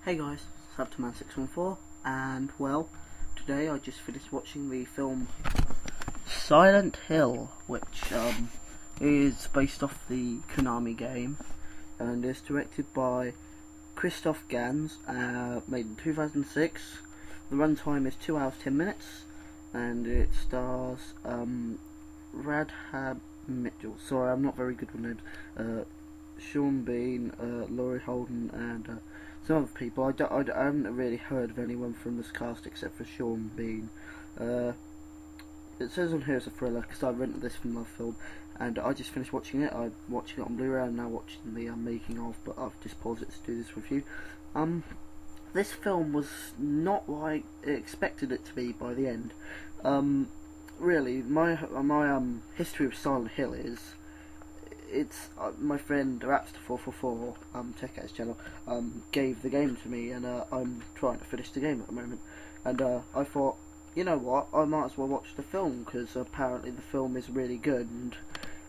Hey guys, Subtoman614, and well, today I just finished watching the film Silent Hill, which is based off the Konami game, and is directed by Christoph Gans, made in 2006. The runtime is 2 hours 10 minutes, and it stars Radha Mitchell. Sorry, I'm not very good with names. Sean Bean, Laurie Holden, and some other people. I haven't really heard of anyone from this cast except for Sean Bean. It says on here it's a thriller because I rented this from my film, and I just finished watching it. I'm watching it on Blu-ray and now watching the making of, but I've just paused it to do this review. This film was not like I expected it to be by the end. Really, my history of Silent Hill is, it's my friend Rapster444, check out his channel, gave the game to me, and I'm trying to finish the game at the moment, and I thought, you know what, I might as well watch the film, because apparently the film is really good, and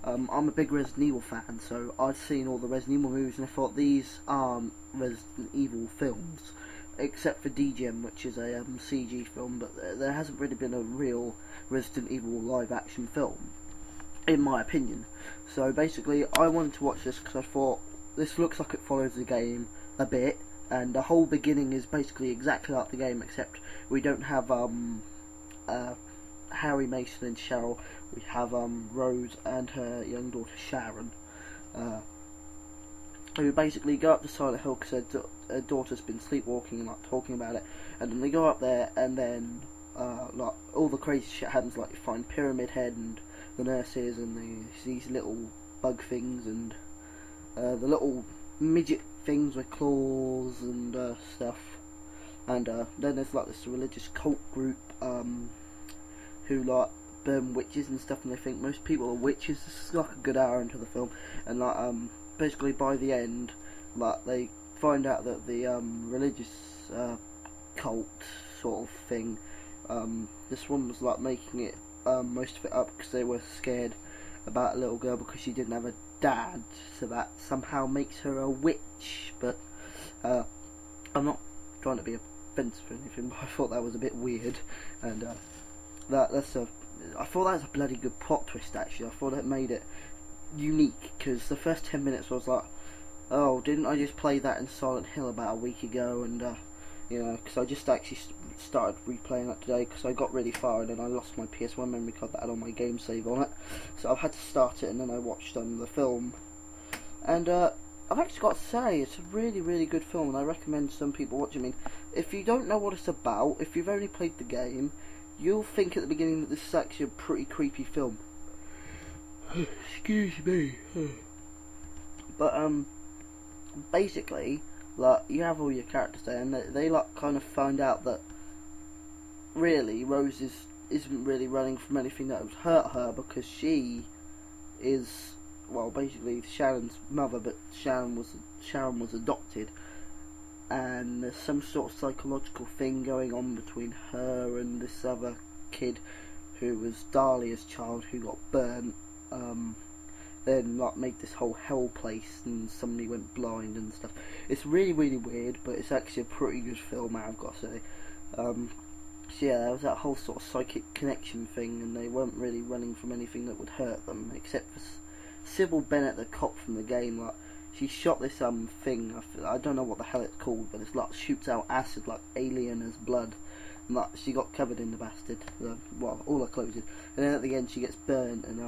I'm a big Resident Evil fan, so I'd seen all the Resident Evil movies, and I thought these aren't Resident Evil films, except for DGM, which is a CG film, but there hasn't really been a real Resident Evil live action film, in my opinion. So basically I wanted to watch this because I thought this looks like it follows the game a bit, and the whole beginning is basically exactly like the game, except we don't have Harry, Mason and Cheryl. We have Rose and her young daughter Sharon, who basically go up to Silent Hill because her daughter's been sleepwalking and like talking about it, and then they go up there, and then like all the crazy shit happens. Like you find Pyramid Head and the nurses and these little bug things, and the little midget things with claws and stuff, and then there's like this religious cult group who like burn witches and stuff, and they think most people are witches. This is like a good hour into the film, and like basically by the end, like they find out that the religious cult sort of thing, this one was like making it most of it up because they were scared about a little girl because she didn't have a dad, so that somehow makes her a witch. But I'm not trying to be offensive or anything, but I thought that was a bit weird, and I thought that was a bloody good plot twist actually. I thought it made it unique, because the first 10 minutes was like, oh, didn't I just play that in Silent Hill about a week ago, and you know, because I just actually started replaying that today because I got really far and then I lost my PS1 memory card that had all my game save on it, so I've had to start it, and then I watched the film, and I've actually got to say it's a really, really good film, and I recommend some people watch it. I mean, if you don't know what it's about, if you've only played the game, you'll think at the beginning that this is actually a pretty creepy film. Excuse me. But basically, like, you have all your characters there, and they like kind of find out that really Rose isn't really running from anything that would hurt her, because she is, well, basically Sharon's mother, but Sharon was adopted, and there's some sort of psychological thing going on between her and this other kid who was Dahlia's child, who got burnt, then like made this whole hell place, and somebody went blind and stuff. It's really, really weird, but it's actually a pretty good film, I've got to say. So yeah, there was that whole sort of psychic connection thing, and they weren't really running from anything that would hurt them, except for Sybil Bennett, the cop from the game. Like, she shot this thing, I don't know what the hell it's called, but it's like shoots out acid like alien as blood, and like she got covered in the bastard, well, all her clothes did, and then at the end she gets burnt, and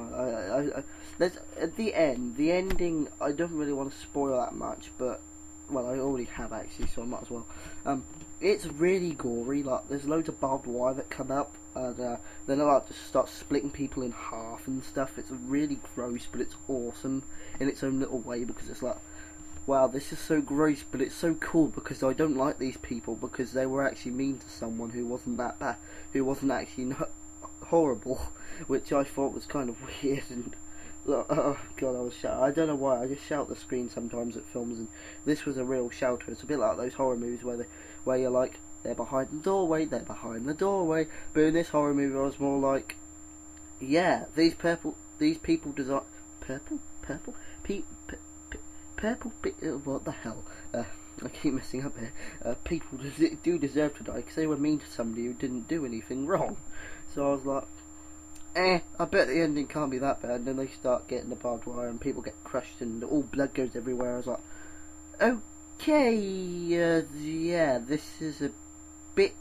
there's at the ending, I don't really want to spoil that much, but well, I already have actually, so I might as well. It's really gory. Like, there's loads of barbed wire that come up, and then they like to start splitting people in half and stuff. It's really gross, but it's awesome in its own little way, because it's like, wow, this is so gross, but it's so cool because I don't like these people because they were actually mean to someone who wasn't that bad, who wasn't actually horrible, which I thought was kind of weird. And oh god, I was shouting. I don't know why, I just shout at the screen sometimes at films, and this was a real shouter. It's a bit like those horror movies where you're like, they're behind the doorway, they're behind the doorway, but in this horror movie I was more like, yeah, these people design purple, what the hell? I keep messing up here. People do deserve to die because they were mean to somebody who didn't do anything wrong. So I was like, I bet the ending can't be that bad. And then they start getting the barbed wire and people get crushed and all blood goes everywhere. I was like, okay, yeah, this is a bit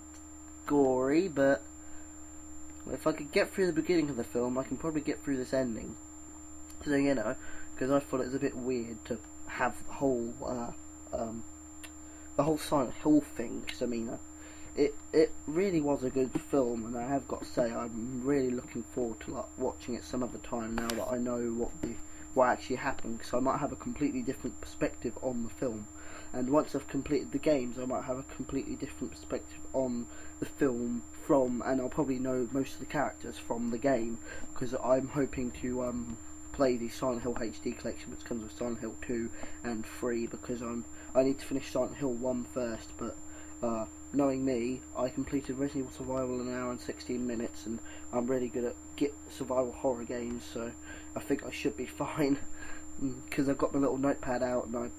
gory, but if I could get through the beginning of the film, I can probably get through this ending. So, you know, because I thought it was a bit weird to have the whole Silent Hill thing. Because I mean, it really was a good film, and I have got to say, I'm really looking forward to watching it some other time now that I know what actually happened. Because I might have a completely different perspective on the film, and once I've completed the games, I might have a completely different perspective on the film and I'll probably know most of the characters from the game, because I'm hoping to play the Silent Hill HD collection, which comes with Silent Hill 2 and 3, because I need to finish Silent Hill 1 first, but knowing me, I completed Resident Evil Survival in an hour and 16 minutes, and I'm really good at survival horror games, so I think I should be fine, because I've got my little notepad out, and I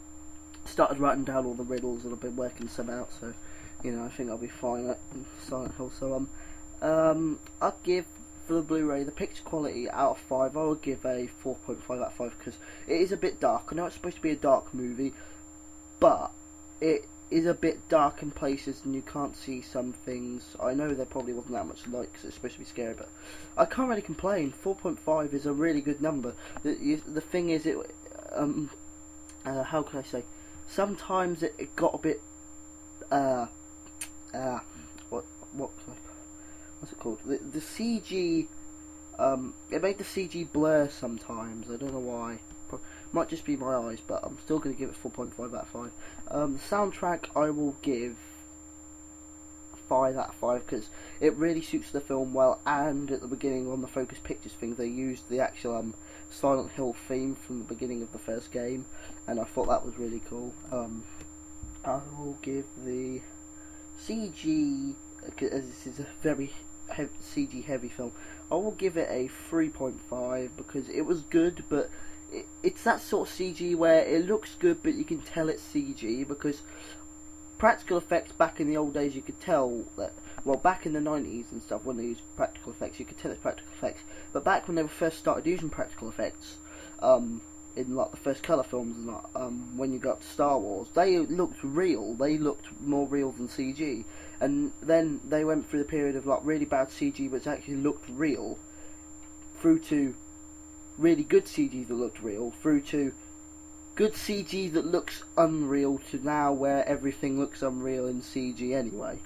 started writing down all the riddles, and I've been working some out, so, you know, I think I'll be fine at Silent Hill. So, I'll give, for the Blu-ray, the picture quality out of 5, I would give a 4.5 out of 5, because it is a bit dark. I know it's supposed to be a dark movie, but it is a bit dark in places and you can't see some things. I know there probably wasn't that much light because it's supposed to be scary, but I can't really complain. 4.5 is a really good number. The thing is, how can I say, sometimes it got a bit, what's it called? The CG, it made the CG blur sometimes. I don't know why. Might just be my eyes, but I'm still going to give it 4.5 out of 5. The soundtrack I will give 5 out of 5 because it really suits the film well, and at the beginning on the Focus Pictures thing they used the actual Silent Hill theme from the beginning of the first game, and I thought that was really cool. I will give the CG, as this is a very CG heavy film, I will give it a 3.5 because it was good, but it's that sort of CG where it looks good but you can tell it's CG, because practical effects back in the old days you could tell that, well, back in the 90s and stuff when they used practical effects you could tell it's practical effects, but back when they first started using practical effects in like the first colour films and like, when you got up to Star Wars, they looked real, they looked more real than CG, and then they went through the period of like really bad CG which actually looked real, through to really good CG that looked real, through to good CG that looks unreal, to now where everything looks unreal in CG anyway,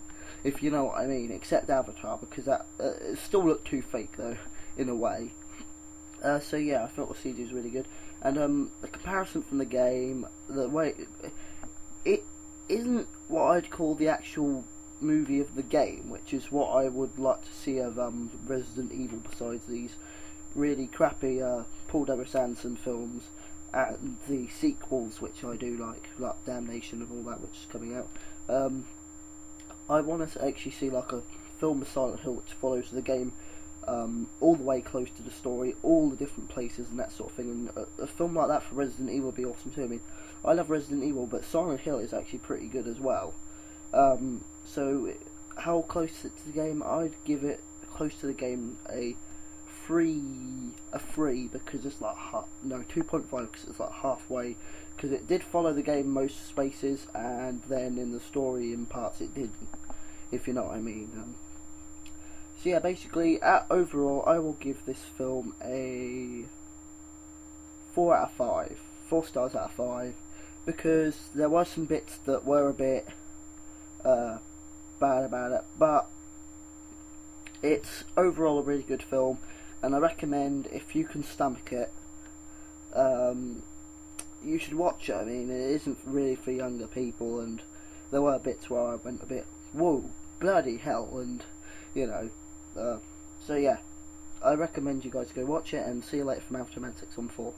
if you know what I mean, except Avatar, because that it still looked too fake though, in a way. So yeah, I thought the CG was really good, and the comparison from the game, the way it isn't what I'd call the actual movie of the game, which is what I would like to see of Resident Evil, besides these really crappy Paul W.S. Anderson films and the sequels, which I do like Damnation and all that, which is coming out. I want to actually see like a film of Silent Hill which follows the game all the way close to the story, all the different places and that sort of thing, and a film like that for Resident Evil would be awesome too. I mean, I love Resident Evil, but Silent Hill is actually pretty good as well. So how close to the game? I'd give it close to the game a 3, because it's like 2.5 because it's like halfway, because it did follow the game most spaces, and then in the story in parts it didn't, if you know what I mean. So yeah, basically overall I will give this film a 4 out of 5, 4 stars out of 5, because there were some bits that were a bit bad about it, but it's overall a really good film, and I recommend, if you can stomach it, you should watch it. I mean, it isn't really for younger people, and there were bits where I went a bit, whoa, bloody hell, and, you know, so yeah, I recommend you guys go watch it, and see you later from Afterman 614.